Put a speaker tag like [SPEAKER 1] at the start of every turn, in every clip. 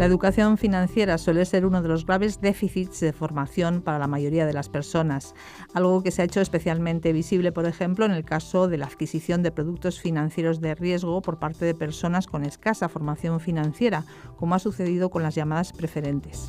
[SPEAKER 1] La educación financiera suele ser uno de los graves déficits de formación para la mayoría de las personas, algo que se ha hecho especialmente visible, por ejemplo, en el caso de la adquisición de productos financieros de riesgo por parte de personas con escasa formación financiera, como ha sucedido con las llamadas preferentes.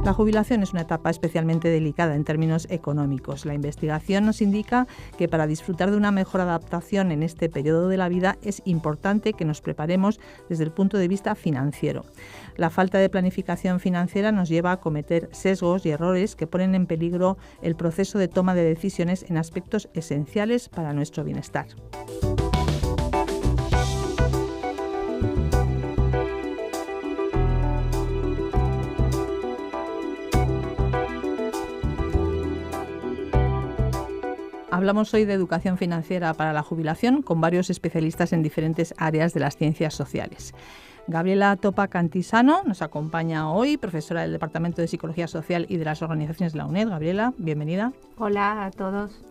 [SPEAKER 1] La jubilación es una etapa especialmente delicada en términos económicos. La investigación nos indica que para disfrutar de una mejor adaptación en este periodo de la vida es importante que nos preparemos desde el punto de vista financiero. La falta de planificación financiera nos lleva a cometer sesgos y errores que ponen en peligro el proceso de toma de decisiones en aspectos esenciales para nuestro bienestar. Hablamos hoy de educación financiera para la jubilación con varios especialistas en diferentes áreas de las ciencias sociales. Gabriela Topa Cantisano nos acompaña hoy, profesora del Departamento de Psicología Social y de las Organizaciones de la UNED. Gabriela, bienvenida.
[SPEAKER 2] Hola a todos.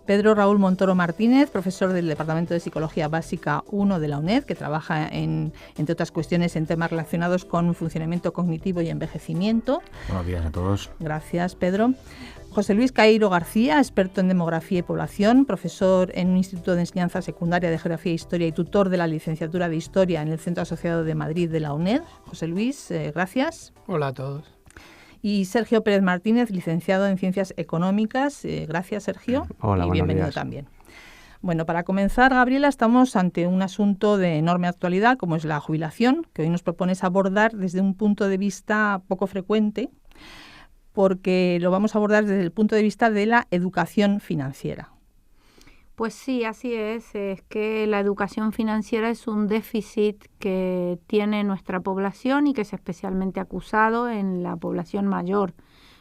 [SPEAKER 1] Pedro Raúl Montoro Martínez, profesor del Departamento de Psicología Básica 1 de la UNED, que trabaja, entre otras cuestiones, en temas relacionados con funcionamiento cognitivo y envejecimiento.
[SPEAKER 3] Buenos días a todos.
[SPEAKER 1] Gracias, Pedro. José Luis Cairo García, experto en demografía y población, profesor en un Instituto de Enseñanza Secundaria de Geografía e Historia y tutor de la licenciatura de Historia en el Centro Asociado de Madrid de la UNED. José Luis, gracias.
[SPEAKER 4] Hola a todos.
[SPEAKER 1] Y Sergio Pérez Martínez, licenciado en Ciencias Económicas. Gracias, Sergio.
[SPEAKER 3] Hola,
[SPEAKER 1] y bienvenido
[SPEAKER 3] días.
[SPEAKER 1] También. Bueno, para comenzar, Gabriela, estamos ante un asunto de enorme actualidad, como es la jubilación, que hoy nos propones abordar desde un punto de vista poco frecuente, porque lo vamos a abordar desde el punto de vista de la educación financiera.
[SPEAKER 2] Pues sí, así es que la educación financiera es un déficit que tiene nuestra población y que es especialmente acusado en la población mayor.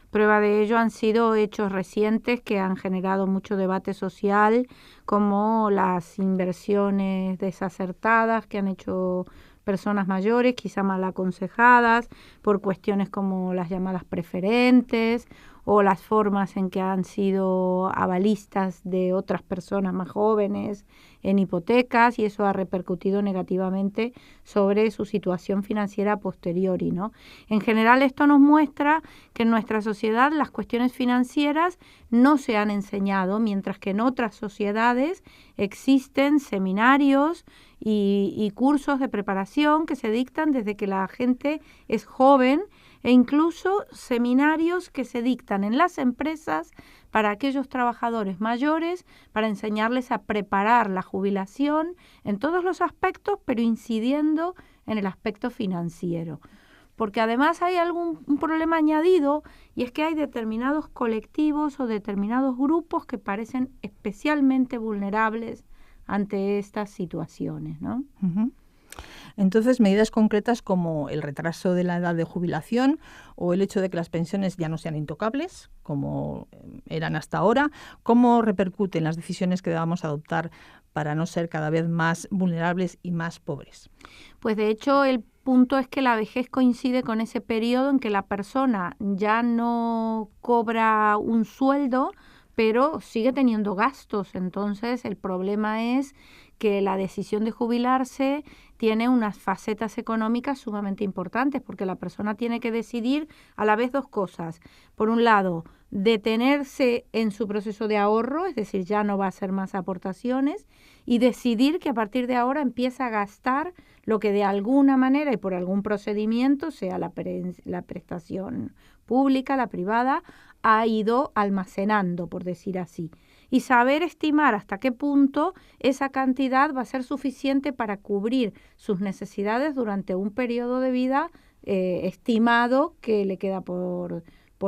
[SPEAKER 2] Prueba de ello han sido hechos recientes que han generado mucho debate social, como las inversiones desacertadas que han hecho personas mayores, quizá mal aconsejadas, por cuestiones como las llamadas preferentes o las formas en que han sido avalistas de otras personas más jóvenes en hipotecas, y eso ha repercutido negativamente sobre su situación financiera a posteriori, ¿no? En general, esto nos muestra que en nuestra sociedad las cuestiones financieras no se han enseñado, mientras que en otras sociedades existen seminarios y cursos de preparación que se dictan desde que la gente es joven, e incluso seminarios que se dictan en las empresas para aquellos trabajadores mayores, para enseñarles a preparar la jubilación en todos los aspectos, pero incidiendo en el aspecto financiero. Porque además hay un problema añadido, y es que hay determinados colectivos o determinados grupos que parecen especialmente vulnerables ante estas situaciones, ¿no?
[SPEAKER 1] Uh-huh. Entonces, medidas concretas como el retraso de la edad de jubilación o el hecho de que las pensiones ya no sean intocables, como eran hasta ahora, ¿cómo repercuten las decisiones que debamos adoptar para no ser cada vez más vulnerables y más pobres?
[SPEAKER 2] Pues de hecho, el punto es que la vejez coincide con ese periodo en que la persona ya no cobra un sueldo, pero sigue teniendo gastos. Entonces, el problema es que la decisión de jubilarse tiene unas facetas económicas sumamente importantes, porque la persona tiene que decidir a la vez dos cosas. Por un lado, detenerse en su proceso de ahorro, es decir, ya no va a hacer más aportaciones, y decidir que a partir de ahora empieza a gastar lo que de alguna manera y por algún procedimiento, sea la prestación pública, la privada, ha ido almacenando, por decir así. Y saber estimar hasta qué punto esa cantidad va a ser suficiente para cubrir sus necesidades durante un periodo de vida estimado que le queda por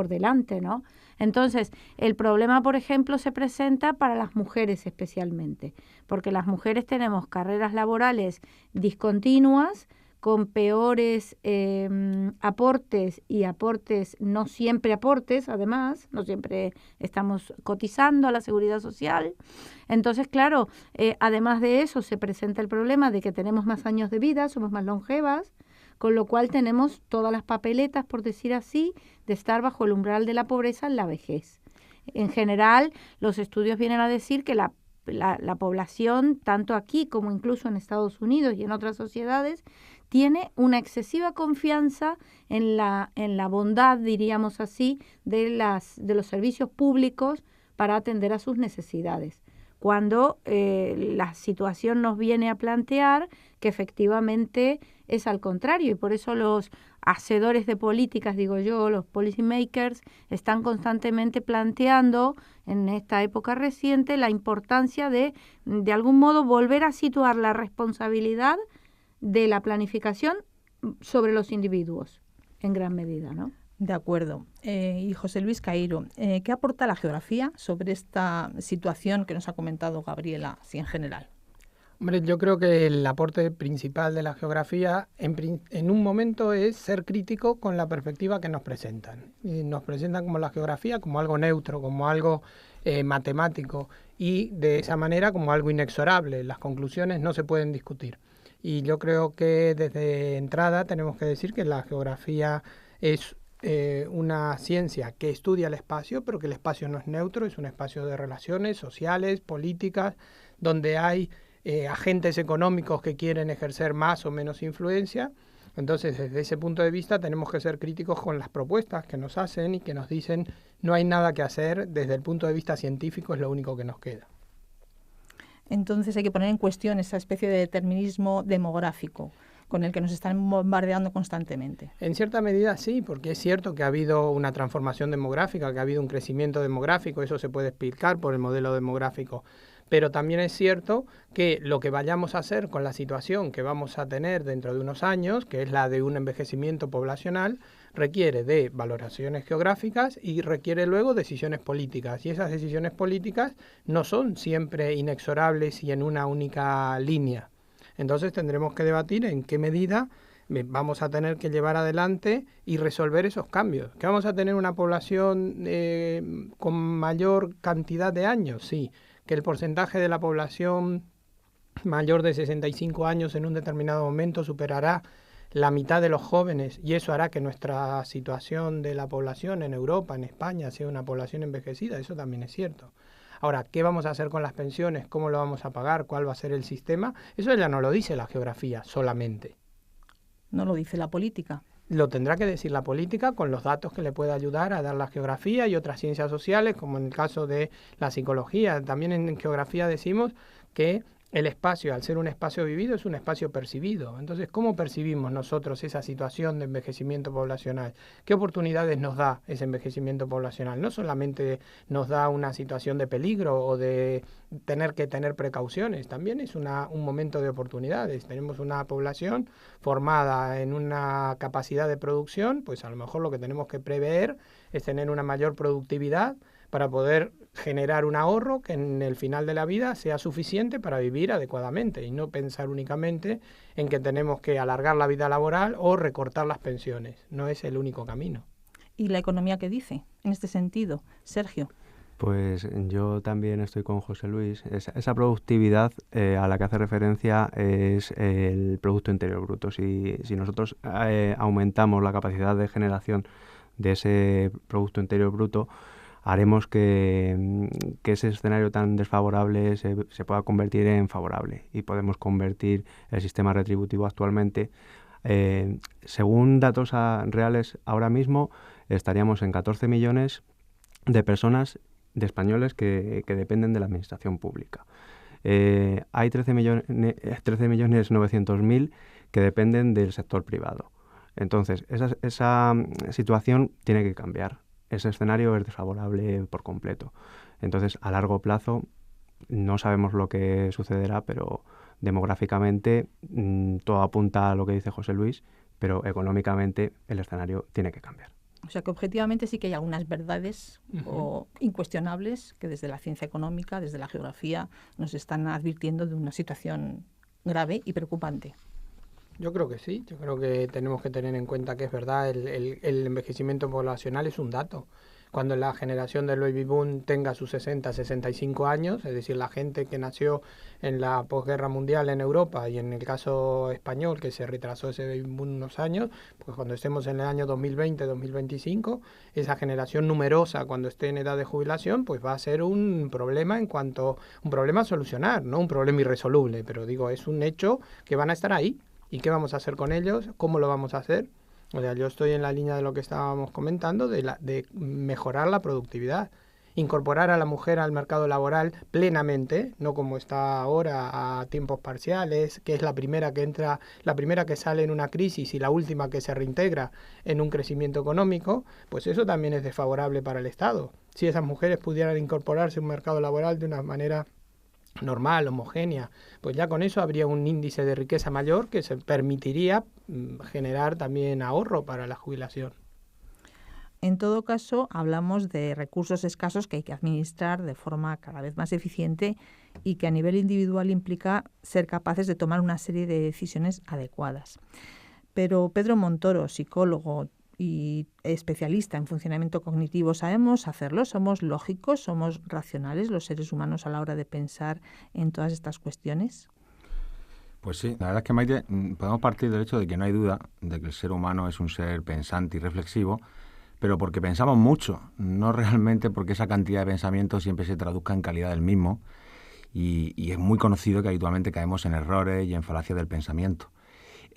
[SPEAKER 2] delante, ¿no? Entonces, el problema, por ejemplo, se presenta para las mujeres especialmente, porque las mujeres tenemos carreras laborales discontinuas, con peores aportes y aportes, no siempre aportes, además, no siempre estamos cotizando a la seguridad social. Entonces, claro, además de eso se presenta el problema de que tenemos más años de vida, somos más longevas, con lo cual tenemos todas las papeletas, por decir así, de estar bajo el umbral de la pobreza en la vejez. En general, los estudios vienen a decir que la la población, tanto aquí como incluso en Estados Unidos y en otras sociedades, tiene una excesiva confianza en la bondad, diríamos así, de los servicios públicos para atender a sus necesidades, cuando la situación nos viene a plantear que efectivamente es al contrario, y por eso los hacedores de políticas, digo yo, los policymakers, están constantemente planteando en esta época reciente la importancia de algún modo volver a situar la responsabilidad de la planificación sobre los individuos, en gran medida, ¿no?
[SPEAKER 1] De acuerdo. Y José Luis Cairo, ¿qué aporta la geografía sobre esta situación que nos ha comentado Gabriela, así en general?
[SPEAKER 3] Hombre, yo creo que el aporte principal de la geografía en un momento es ser crítico con la perspectiva que nos presentan. Y nos presentan como la geografía como algo neutro, como algo matemático y de esa manera como algo inexorable. Las conclusiones no se pueden discutir. Y yo creo que desde entrada tenemos que decir que la geografía es una ciencia que estudia el espacio, pero que el espacio no es neutro, es un espacio de relaciones sociales, políticas, donde hay agentes económicos que quieren ejercer más o menos influencia. Entonces, desde ese punto de vista, tenemos que ser críticos con las propuestas que nos hacen y que nos dicen no hay nada que hacer, desde el punto de vista científico es lo único que nos queda.
[SPEAKER 1] Entonces hay que poner en cuestión esa especie de determinismo demográfico con el que nos están bombardeando constantemente.
[SPEAKER 3] En cierta medida sí, porque es cierto que ha habido una transformación demográfica, que ha habido un crecimiento demográfico, eso se puede explicar por el modelo demográfico. Pero también es cierto que lo que vayamos a hacer con la situación que vamos a tener dentro de unos años, que es la de un envejecimiento poblacional, requiere de valoraciones geográficas y requiere luego decisiones políticas. Y esas decisiones políticas no son siempre inexorables y en una única línea. Entonces tendremos que debatir en qué medida vamos a tener que llevar adelante y resolver esos cambios. ¿Que vamos a tener una población con mayor cantidad de años? Sí. ¿Que el porcentaje de la población mayor de 65 años en un determinado momento superará la mitad de los jóvenes y eso hará que nuestra situación de la población en Europa, en España, sea una población envejecida? Eso también es cierto. Ahora, ¿qué vamos a hacer con las pensiones? ¿Cómo lo vamos a pagar? ¿Cuál va a ser el sistema? Eso ya no lo dice la geografía solamente.
[SPEAKER 1] No lo dice la política.
[SPEAKER 3] Lo tendrá que decir la política con los datos que le pueda ayudar a dar la geografía y otras ciencias sociales, como en el caso de la psicología. También en geografía decimos que el espacio, al ser un espacio vivido, es un espacio percibido. Entonces, ¿cómo percibimos nosotros esa situación de envejecimiento poblacional? ¿Qué oportunidades nos da ese envejecimiento poblacional? No solamente nos da una situación de peligro o de tener que tener precauciones, también es un momento de oportunidades. Tenemos una población formada en una capacidad de producción, pues a lo mejor lo que tenemos que prever es tener una mayor productividad para poder generar un ahorro que en el final de la vida sea suficiente para vivir adecuadamente y no pensar únicamente en que tenemos que alargar la vida laboral o recortar las pensiones. No es el único camino.
[SPEAKER 1] ¿Y la economía qué dice en este sentido? Sergio.
[SPEAKER 4] Pues yo también estoy con José Luis. Esa productividad a la que hace referencia es el Producto Interior Bruto. Si nosotros aumentamos la capacidad de generación de ese Producto Interior Bruto, haremos que ese escenario tan desfavorable se pueda convertir en favorable y podemos convertir el sistema retributivo actualmente. Según datos reales, ahora mismo estaríamos en 14 millones de personas, de españoles que dependen de la administración pública. Hay 13.900.000 que dependen del sector privado. Entonces, esa situación tiene que cambiar. Ese escenario es desfavorable por completo. Entonces, a largo plazo, no sabemos lo que sucederá, pero demográficamente todo apunta a lo que dice José Luis, pero económicamente el escenario tiene que cambiar.
[SPEAKER 1] O sea que objetivamente sí que hay algunas verdades o incuestionables que desde la ciencia económica, desde la geografía, nos están advirtiendo de una situación grave y preocupante.
[SPEAKER 3] Yo creo que sí, yo creo que tenemos que tener en cuenta que es verdad, el envejecimiento poblacional es un dato. cuando la generación del baby boom tenga sus 60, 65 años, es decir, la gente que nació en la posguerra mundial en Europa y en el caso español, que se retrasó ese baby boom unos años, pues cuando estemos en el año 2020, 2025, esa generación numerosa, cuando esté en edad de jubilación, pues va a ser un problema un problema a solucionar, no un problema irresoluble, pero digo, es un hecho que van a estar ahí. ¿Y qué vamos a hacer con ellos? ¿Cómo lo vamos a hacer? O sea, yo estoy en la línea de lo que estábamos comentando, de mejorar la productividad, incorporar a la mujer al mercado laboral plenamente, no como está ahora a tiempos parciales, que es la primera que entra, la primera que sale en una crisis y la última que se reintegra en un crecimiento económico, pues eso también es desfavorable para el Estado. Si esas mujeres pudieran incorporarse a un mercado laboral de una manera normal, homogénea, pues ya con eso habría un índice de riqueza mayor que se permitiría generar también ahorro para la jubilación.
[SPEAKER 1] En todo caso, hablamos de recursos escasos que hay que administrar de forma cada vez más eficiente y que a nivel individual implica ser capaces de tomar una serie de decisiones adecuadas. Pero Pedro Montoro, psicólogo y especialista en funcionamiento cognitivo, ¿sabemos hacerlo? ¿Somos lógicos? ¿Somos racionales los seres humanos a la hora de pensar en todas estas cuestiones?
[SPEAKER 5] Pues sí, la verdad es que, Maite, podemos partir del hecho de que no hay duda de que el ser humano es un ser pensante y reflexivo, pero porque pensamos mucho, no realmente porque esa cantidad de pensamiento siempre se traduzca en calidad del mismo, y es muy conocido que habitualmente caemos en errores y en falacias del pensamiento.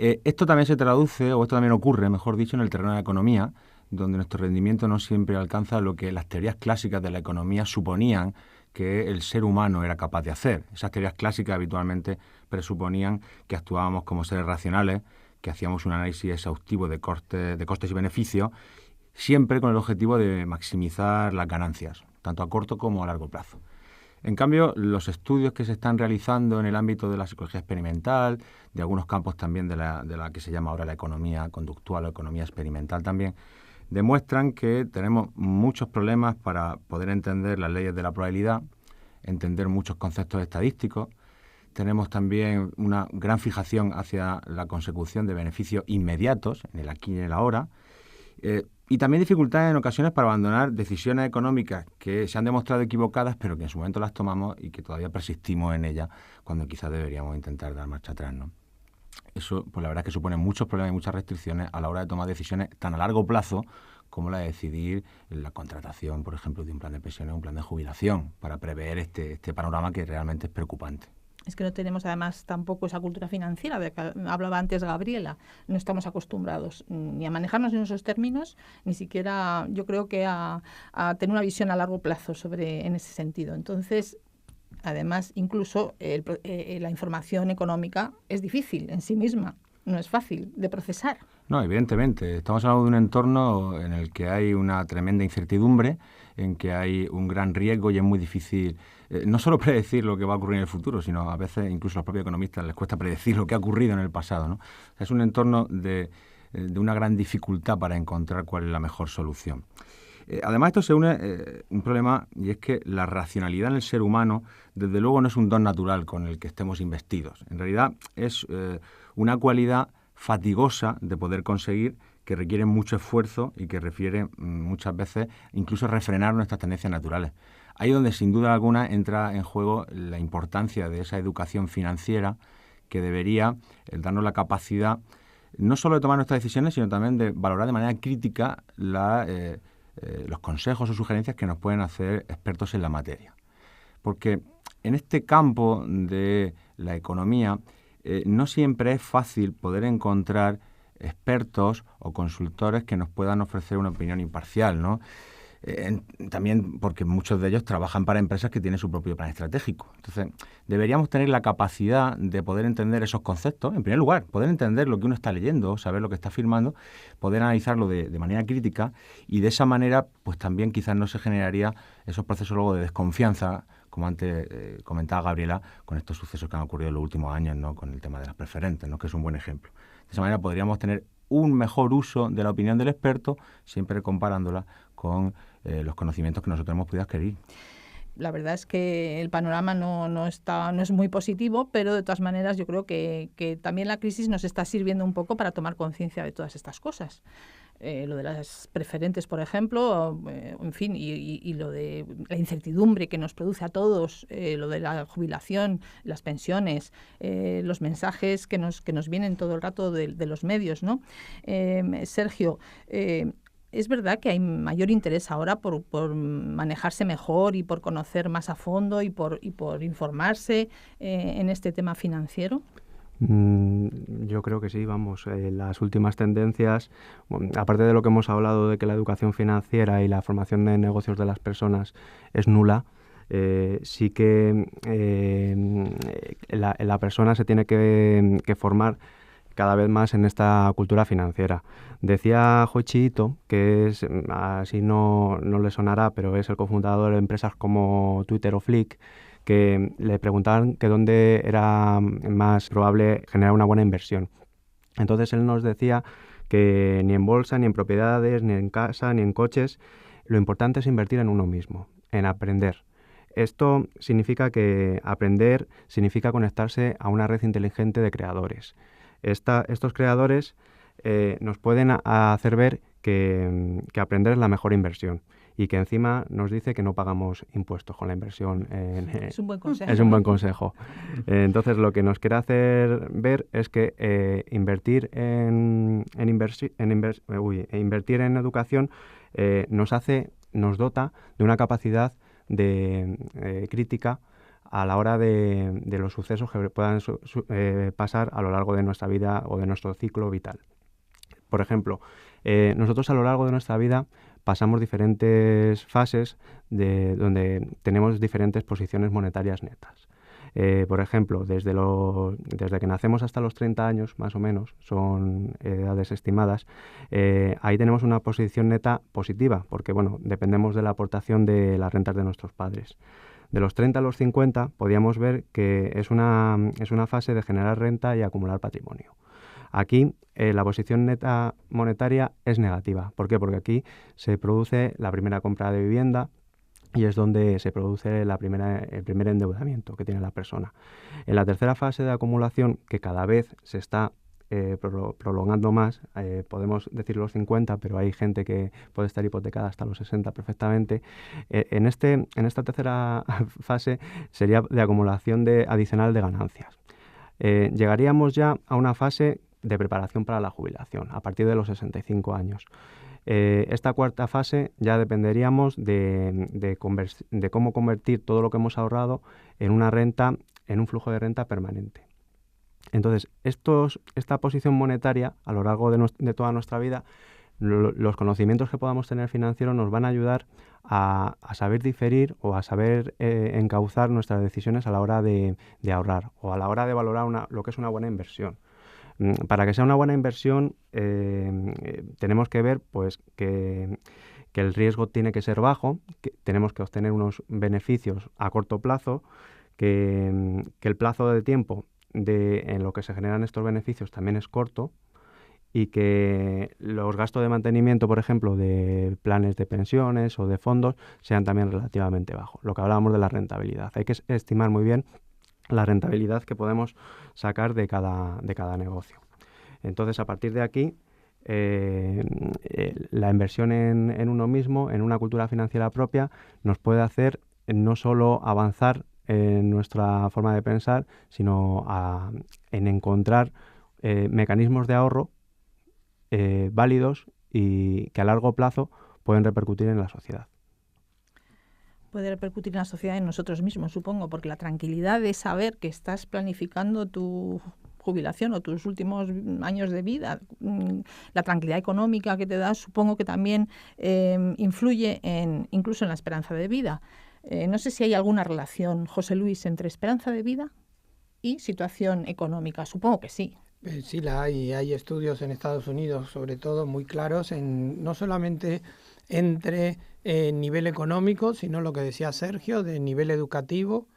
[SPEAKER 5] Esto también se traduce, o esto también ocurre, mejor dicho, en el terreno de la economía, donde nuestro rendimiento no siempre alcanza lo que las teorías clásicas de la economía suponían que el ser humano era capaz de hacer. Esas teorías clásicas habitualmente presuponían que actuábamos como seres racionales, que hacíamos un análisis exhaustivo de costes y beneficios, siempre con el objetivo de maximizar las ganancias, tanto a corto como a largo plazo. En cambio, los estudios que se están realizando en el ámbito de la psicología experimental, de algunos campos también de la que se llama ahora la economía conductual o economía experimental también, demuestran que tenemos muchos problemas para poder entender las leyes de la probabilidad, entender muchos conceptos estadísticos. Tenemos también una gran fijación hacia la consecución de beneficios inmediatos, en el aquí y en el ahora, y también dificultades en ocasiones para abandonar decisiones económicas que se han demostrado equivocadas, pero que en su momento las tomamos y que todavía persistimos en ellas cuando quizás deberíamos intentar dar marcha atrás, ¿no? Eso, pues la verdad es que supone muchos problemas y muchas restricciones a la hora de tomar decisiones tan a largo plazo como la de decidir la contratación, por ejemplo, de un plan de pensiones o un plan de jubilación, para prever este panorama que realmente es preocupante.
[SPEAKER 1] Es que no tenemos además tampoco esa cultura financiera de que hablaba antes Gabriela. No estamos acostumbrados ni a manejarnos en esos términos, ni siquiera yo creo que a tener una visión a largo plazo en ese sentido. Entonces, además, incluso la información económica es difícil en sí misma, no es fácil de procesar.
[SPEAKER 5] No, evidentemente. Estamos hablando de un entorno en el que hay una tremenda incertidumbre, en que hay un gran riesgo y es muy difícil no solo predecir lo que va a ocurrir en el futuro, sino a veces incluso a los propios economistas les cuesta predecir lo que ha ocurrido en el pasado, ¿no? Es un entorno de una gran dificultad para encontrar cuál es la mejor solución. Además, esto se une un problema, y es que la racionalidad en el ser humano, desde luego, no es un don natural con el que estemos investidos. En realidad, es una cualidad fatigosa de poder conseguir, que requiere mucho esfuerzo y que refiere muchas veces incluso refrenar nuestras tendencias naturales. Ahí donde, sin duda alguna, entra en juego la importancia de esa educación financiera que debería darnos la capacidad no solo de tomar nuestras decisiones, sino también de valorar de manera crítica los consejos o sugerencias que nos pueden hacer expertos en la materia. Porque en este campo de la economía no siempre es fácil poder encontrar expertos o consultores que nos puedan ofrecer una opinión imparcial, ¿no? También porque muchos de ellos trabajan para empresas que tienen su propio plan estratégico. Entonces, deberíamos tener la capacidad de poder entender esos conceptos, en primer lugar, poder entender lo que uno está leyendo, saber lo que está firmando, poder analizarlo de manera crítica, y de esa manera, pues también quizás no se generaría esos procesos luego de desconfianza, como antes comentaba Gabriela, con estos sucesos que han ocurrido en los últimos años, ¿no? Con el tema de las preferentes, ¿no? Que es un buen ejemplo. De esa manera podríamos tener un mejor uso de la opinión del experto, siempre comparándola con los conocimientos que nosotros hemos podido adquirir.
[SPEAKER 1] La verdad es que el panorama no es muy positivo, pero de todas maneras yo creo que también la crisis nos está sirviendo un poco para tomar conciencia de todas estas cosas. lo de las preferentes, por ejemplo, en fin, y lo de la incertidumbre que nos produce a todos, lo de la jubilación, las pensiones, los mensajes que nos vienen todo el rato de los medios, ¿no? Sergio, ¿es verdad que hay mayor interés ahora por manejarse mejor y por conocer más a fondo y por informarse en este tema financiero?
[SPEAKER 4] Yo creo que sí, vamos, las últimas tendencias, aparte de lo que hemos hablado de que la educación financiera y la formación de negocios de las personas es nula, sí que la persona se tiene que formar cada vez más en esta cultura financiera. Decía Hoichi Ito, que es, así no le sonará, pero es el cofundador de empresas como Twitter o Flick, que le preguntaban que dónde era más probable generar una buena inversión. Entonces él nos decía que ni en bolsa, ni en propiedades, ni en casa, ni en coches, lo importante es invertir en uno mismo, en aprender. Esto significa que aprender significa conectarse a una red inteligente de creadores. Estos creadores nos pueden hacer ver que aprender es la mejor inversión y que encima nos dice que no pagamos impuestos con la inversión.
[SPEAKER 1] Es un buen consejo.
[SPEAKER 4] Es un buen consejo. Entonces, lo que nos quiere hacer ver es que invertir en educación nos dota de una capacidad de crítica a la hora de los sucesos que puedan pasar a lo largo de nuestra vida o de nuestro ciclo vital. Por ejemplo, nosotros a lo largo de nuestra vida pasamos diferentes fases donde tenemos diferentes posiciones monetarias netas. Por ejemplo, desde que nacemos hasta los 30 años, más o menos, son edades estimadas, ahí tenemos una posición neta positiva, porque dependemos de la aportación de las rentas de nuestros padres. De los 30 a los 50 podíamos ver que es una fase de generar renta y acumular patrimonio. Aquí la posición neta monetaria es negativa. ¿Por qué? Porque aquí se produce la primera compra de vivienda y es donde se produce el primer endeudamiento que tiene la persona. En la tercera fase de acumulación, que cada vez se está prolongando más, podemos decir los 50, pero hay gente que puede estar hipotecada hasta los 60 perfectamente. En esta tercera fase sería de acumulación adicional de ganancias. Llegaríamos ya a una fase de preparación para la jubilación, a partir de los 65 años. Esta cuarta fase ya dependeríamos de cómo convertir todo lo que hemos ahorrado en una renta, en un flujo de renta permanente. Entonces, esta posición monetaria a lo largo de toda nuestra vida, los conocimientos que podamos tener financieros nos van a ayudar a saber diferir o a saber encauzar nuestras decisiones a la hora de ahorrar o a la hora de valorar lo que es una buena inversión. Para que sea una buena inversión tenemos que ver pues que el riesgo tiene que ser bajo, que tenemos que obtener unos beneficios a corto plazo, que el plazo de tiempo en lo que se generan estos beneficios también es corto y que los gastos de mantenimiento, por ejemplo, de planes de pensiones o de fondos sean también relativamente bajos. Lo que hablábamos de la rentabilidad. Hay que estimar muy bien la rentabilidad que podemos sacar de cada negocio. Entonces, a partir de aquí, la inversión en uno mismo, en una cultura financiera propia, nos puede hacer no solo avanzar en nuestra forma de pensar, sino en encontrar mecanismos de ahorro válidos y que a largo plazo pueden repercutir en la sociedad.
[SPEAKER 1] Puede repercutir en la sociedad y en nosotros mismos, supongo, porque la tranquilidad de saber que estás planificando tu jubilación o tus últimos años de vida, la tranquilidad económica que te da, supongo que también influye incluso en la esperanza de vida. No sé si hay alguna relación, José Luis, entre esperanza de vida y situación económica. Supongo que sí.
[SPEAKER 3] Sí, la hay. Hay estudios en Estados Unidos, sobre todo, muy claros, no solamente entre nivel económico, sino lo que decía Sergio, de nivel educativo,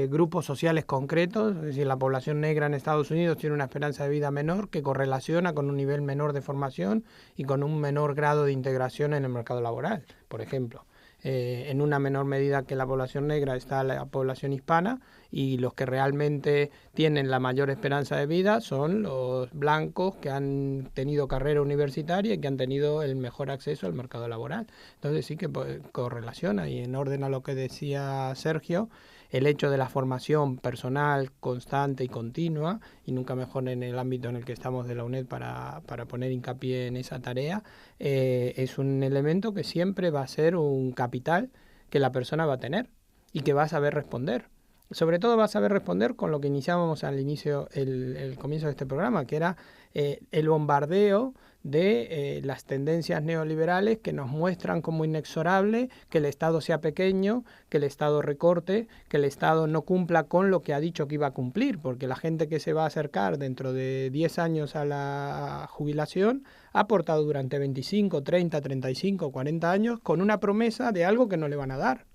[SPEAKER 3] grupos sociales concretos. Es decir, la población negra en Estados Unidos tiene una esperanza de vida menor que correlaciona con un nivel menor de formación y con un menor grado de integración en el mercado laboral, por ejemplo. En una menor medida que la población negra está la población hispana, y los que realmente tienen la mayor esperanza de vida son los blancos que han tenido carrera universitaria y que han tenido el mejor acceso al mercado laboral. Entonces sí que correlaciona, y en orden a lo que decía Sergio, el hecho de la formación personal constante y continua, y nunca mejor en el ámbito en el que estamos de la UNED para poner hincapié en esa tarea, es un elemento que siempre va a ser un capital que la persona va a tener y que va a saber responder. Sobre todo va a saber responder con lo que iniciábamos al inicio, el comienzo de este programa, que era el bombardeo de las tendencias neoliberales que nos muestran como inexorable que el Estado sea pequeño, que el Estado recorte, que el Estado no cumpla con lo que ha dicho que iba a cumplir, porque la gente que se va a acercar dentro de 10 años a la jubilación ha aportado durante 25, 30, 35, 40 años con una promesa de algo que no le van a dar,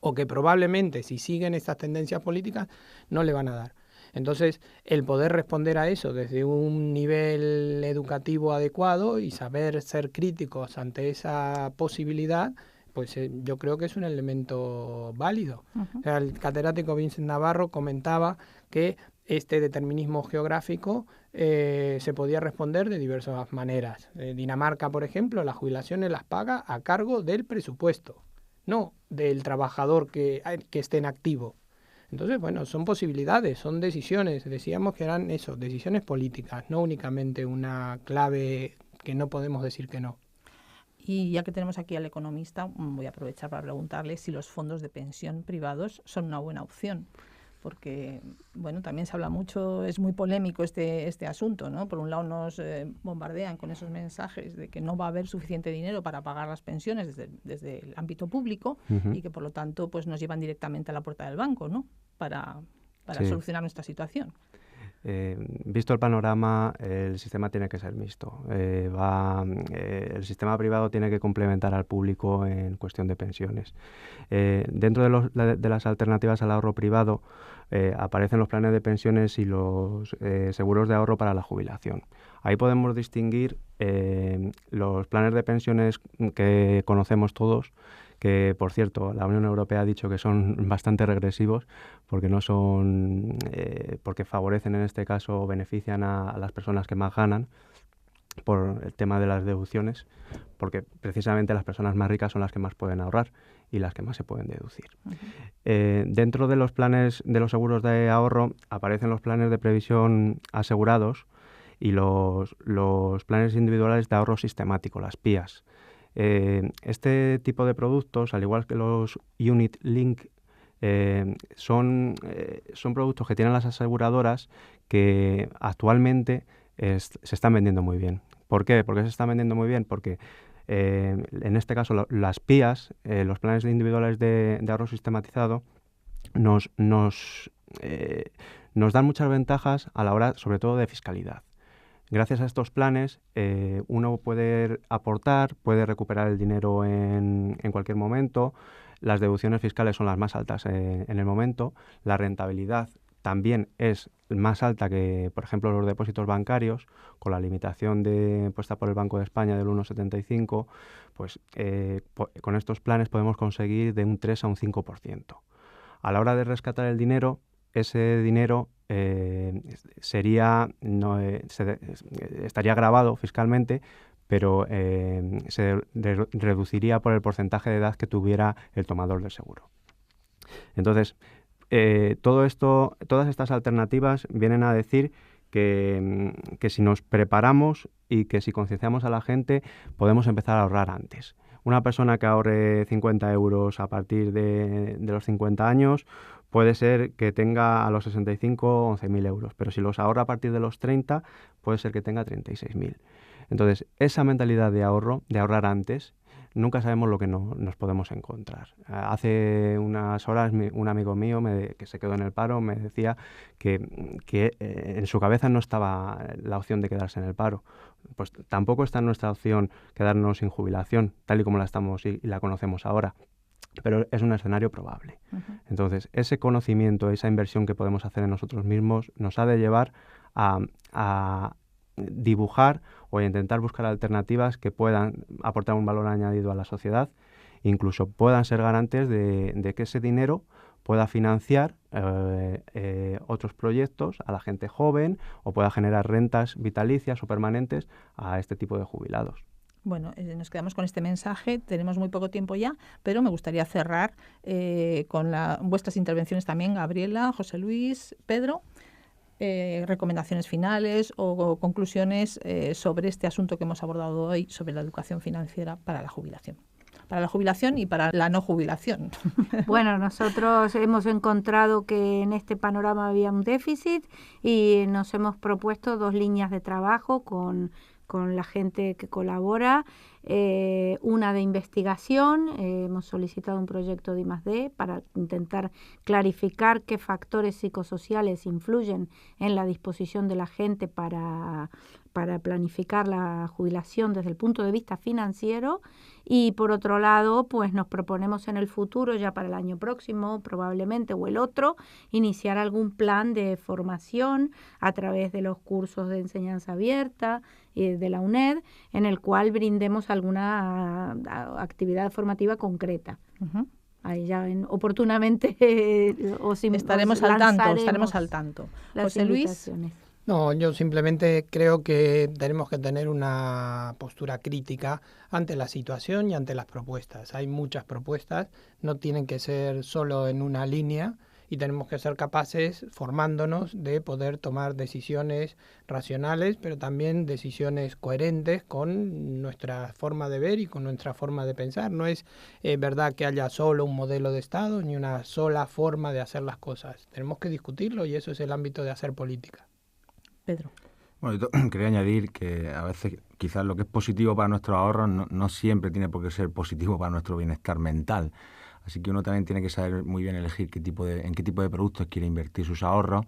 [SPEAKER 3] o que probablemente, si siguen estas tendencias políticas, no le van a dar. Entonces, el poder responder a eso desde un nivel educativo adecuado y saber ser críticos ante esa posibilidad, pues yo creo que es un elemento válido. O sea, el catedrático Vincent Navarro comentaba que este determinismo geográfico se podía responder de diversas maneras. Dinamarca, por ejemplo, las jubilaciones las paga a cargo del presupuesto, no del trabajador que esté en activo. Entonces, bueno, son posibilidades, son decisiones. Decíamos que eran eso, decisiones políticas, no únicamente una clave que no podemos decir que no.
[SPEAKER 1] Y ya que tenemos aquí al economista, voy a aprovechar para preguntarle si los fondos de pensión privados son una buena opción. Porque, bueno, también se habla mucho, es muy polémico este asunto, ¿no? Por un lado nos bombardean con esos mensajes de que no va a haber suficiente dinero para pagar las pensiones desde el ámbito público, y que, por lo tanto, pues nos llevan directamente a la puerta del banco, ¿no? Para solucionar nuestra situación.
[SPEAKER 4] Visto el panorama, el sistema tiene que ser mixto. El sistema privado tiene que complementar al público en cuestión de pensiones. Dentro de las alternativas al ahorro privado aparecen los planes de pensiones y los seguros de ahorro para la jubilación. Ahí podemos distinguir los planes de pensiones que conocemos todos, que, por cierto, la Unión Europea ha dicho que son bastante regresivos porque no son, porque favorecen en este caso o benefician a las personas que más ganan por el tema de las deducciones, porque precisamente las personas más ricas son las que más pueden ahorrar y las que más se pueden deducir. Dentro de los planes de los seguros de ahorro aparecen los planes de previsión asegurados y los planes individuales de ahorro sistemático, las PIAs. Este tipo de productos, al igual que los Unit Link, son productos que tienen las aseguradoras que actualmente se están vendiendo muy bien. ¿Por qué? ¿Por qué se están vendiendo muy bien? Porque en este caso las PIAs, los planes individuales de ahorro sistematizado, nos dan muchas ventajas a la hora, sobre todo, de fiscalidad. Gracias a estos planes, uno puede aportar, puede recuperar el dinero en cualquier momento. Las deducciones fiscales son las más altas en el momento. La rentabilidad también es más alta que, por ejemplo, los depósitos bancarios, con la limitación puesta por el Banco de España del 1,75. Pues con estos planes podemos conseguir de un 3 a un 5%. A la hora de rescatar el dinero, ese dinero estaría gravado fiscalmente, pero se reduciría por el porcentaje de edad que tuviera el tomador del seguro. Entonces, todas estas alternativas vienen a decir que si nos preparamos y que si concienciamos a la gente, podemos empezar a ahorrar antes. Una persona que ahorre 50 euros a partir de los 50 años puede ser que tenga a los 65 11.000 euros, pero si los ahorra a partir de los 30, puede ser que tenga 36.000. Entonces, esa mentalidad de ahorrar antes, nunca sabemos lo que nos podemos encontrar. Hace unas horas un amigo mío que se quedó en el paro me decía que en su cabeza no estaba la opción de quedarse en el paro. Pues tampoco está en nuestra opción quedarnos sin jubilación, tal y como la estamos y la conocemos ahora. Pero es un escenario probable. Entonces, ese conocimiento, esa inversión que podemos hacer en nosotros mismos nos ha de llevar a dibujar o a intentar buscar alternativas que puedan aportar un valor añadido a la sociedad incluso puedan ser garantes de que ese dinero pueda financiar otros proyectos a la gente joven o pueda generar rentas vitalicias o permanentes a este tipo de jubilados.
[SPEAKER 1] Bueno, nos quedamos con este mensaje, tenemos muy poco tiempo ya, pero me gustaría cerrar con vuestras intervenciones también, Gabriela, José Luis, Pedro, recomendaciones finales o conclusiones sobre este asunto que hemos abordado hoy, sobre la educación financiera para la jubilación. Para la jubilación y para la no jubilación.
[SPEAKER 2] Bueno, nosotros hemos encontrado que en este panorama había un déficit y nos hemos propuesto 2 líneas de trabajo con la gente que colabora, una de investigación, hemos solicitado un proyecto de I+D para intentar clarificar qué factores psicosociales influyen en la disposición de la gente para planificar la jubilación desde el punto de vista financiero, y por otro lado, pues nos proponemos en el futuro, ya para el año próximo probablemente o el otro, iniciar algún plan de formación a través de los cursos de enseñanza abierta de la UNED, en el cual brindemos alguna actividad formativa concreta. Uh-huh. Ahí ya oportunamente
[SPEAKER 1] estaremos al tanto. José Luis.
[SPEAKER 3] No, yo simplemente creo que tenemos que tener una postura crítica ante la situación y ante las propuestas. Hay muchas propuestas, no tienen que ser solo en una línea, y tenemos que ser capaces, formándonos, de poder tomar decisiones racionales, pero también decisiones coherentes con nuestra forma de ver y con nuestra forma de pensar. No es verdad que haya solo un modelo de Estado ni una sola forma de hacer las cosas. Tenemos que discutirlo y eso es el ámbito de hacer política.
[SPEAKER 1] Pedro.
[SPEAKER 5] Bueno, yo quería añadir que a veces quizás lo que es positivo para nuestros ahorros no siempre tiene por qué ser positivo para nuestro bienestar mental. Así que uno también tiene que saber muy bien elegir en qué tipo de productos quiere invertir sus ahorros,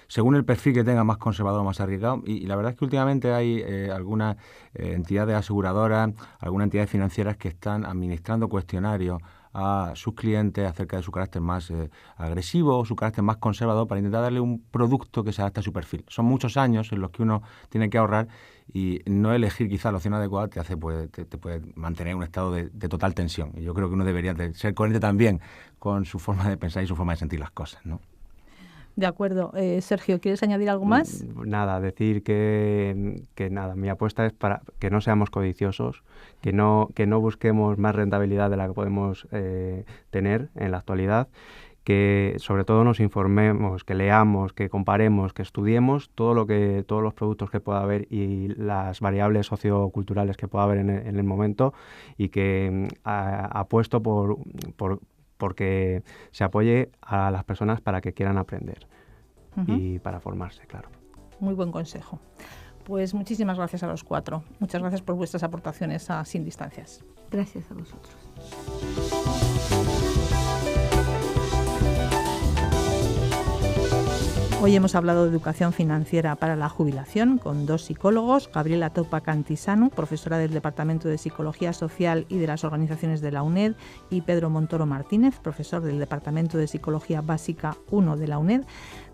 [SPEAKER 5] según el perfil que tenga, más conservador o más arriesgado. Y la verdad es que últimamente hay algunas entidades aseguradoras, algunas entidades financieras que están administrando cuestionarios a sus clientes acerca de su carácter más agresivo o su carácter más conservador, para intentar darle un producto que se adapte a su perfil. Son muchos años en los que uno tiene que ahorrar, y no elegir quizá la opción adecuada te puede mantener en un estado de total tensión. Y yo creo que uno debería ser coherente también con su forma de pensar y su forma de sentir las cosas, ¿no?
[SPEAKER 1] De acuerdo. Sergio, ¿quieres añadir algo más?
[SPEAKER 4] Nada, decir que mi apuesta es para que no seamos codiciosos, que no busquemos más rentabilidad de la que podemos tener en la actualidad, que sobre todo nos informemos, que leamos, que comparemos, que estudiemos todos los productos que pueda haber y las variables socioculturales que pueda haber en el momento, y que apuesto porque se apoye a las personas para que quieran aprender y para formarse, claro.
[SPEAKER 1] Muy buen consejo. Pues muchísimas gracias a los 4. Muchas gracias por vuestras aportaciones a Sin Distancias.
[SPEAKER 2] Gracias a vosotros.
[SPEAKER 1] Hoy hemos hablado de educación financiera para la jubilación con 2 psicólogos, Gabriela Topa Cantisano, profesora del Departamento de Psicología Social y de las Organizaciones de la UNED, y Pedro Montoro Martínez, profesor del Departamento de Psicología Básica 1 de la UNED.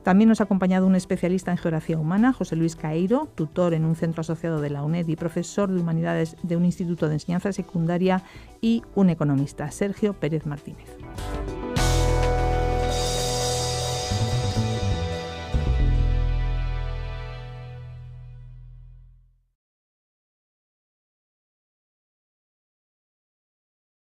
[SPEAKER 1] También nos ha acompañado un especialista en geografía humana, José Luis Caeiro, tutor en un centro asociado de la UNED y profesor de humanidades de un instituto de enseñanza secundaria, y un economista, Sergio Pérez Martínez.